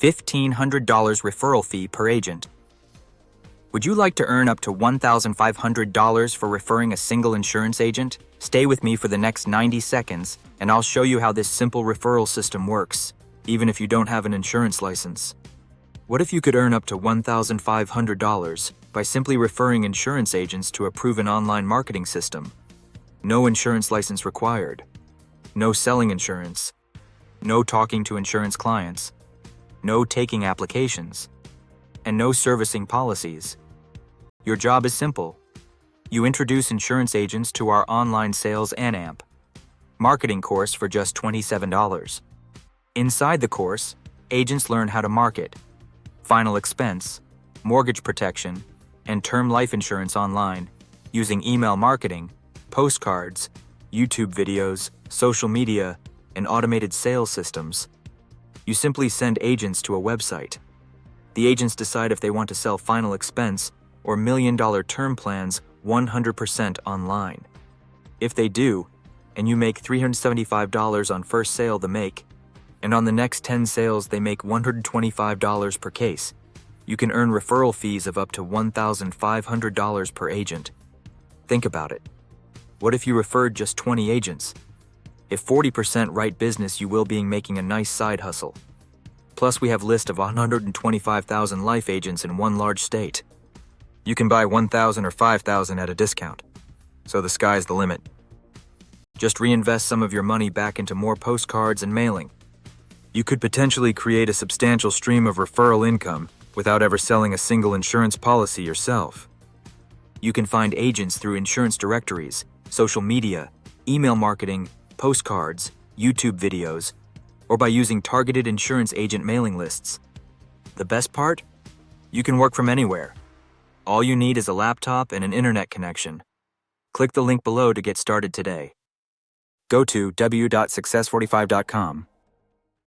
$1,500 referral fee per agent. Would you like to earn up to $1,500 for referring a single insurance agent? Stay with me for the next 90 seconds, and I'll show you how this simple referral system works, even if you don't have an insurance license. What if you could earn up to $1,500 by simply referring insurance agents to a proven online marketing system? No insurance license required. No selling insurance. No talking to insurance clients. No taking applications. And no servicing policies. Your job is simple. You introduce insurance agents to our online sales and AMP marketing course for just $27. Inside the course, agents learn how to market, final expense, mortgage protection, and term life insurance online using email marketing, postcards, YouTube videos, social media, and automated sales systems. You simply send agents to a website. The agents decide if they want to sell final expense or million-dollar term plans 100% online. If they do, and you make $375 on first sale they make, and on the next 10 sales they make $125 per case, you can earn referral fees of up to $1,500 per agent. Think about it. What if you referred just 20 agents? If 40% write business, you will be making a nice side hustle. Plus, we have a list of 125,000 life agents in one large state. You can buy 1,000 or 5,000 at a discount, so the sky's the limit. Just reinvest some of your money back into more postcards and mailing. You could potentially create a substantial stream of referral income without ever selling a single insurance policy yourself. You can find agents through insurance directories, social media, email marketing, postcards, YouTube videos, or by using targeted insurance agent mailing lists. The best part? You can work from anywhere. All you need is a laptop and an internet connection. Click the link below to get started today. Go to w.success45.com.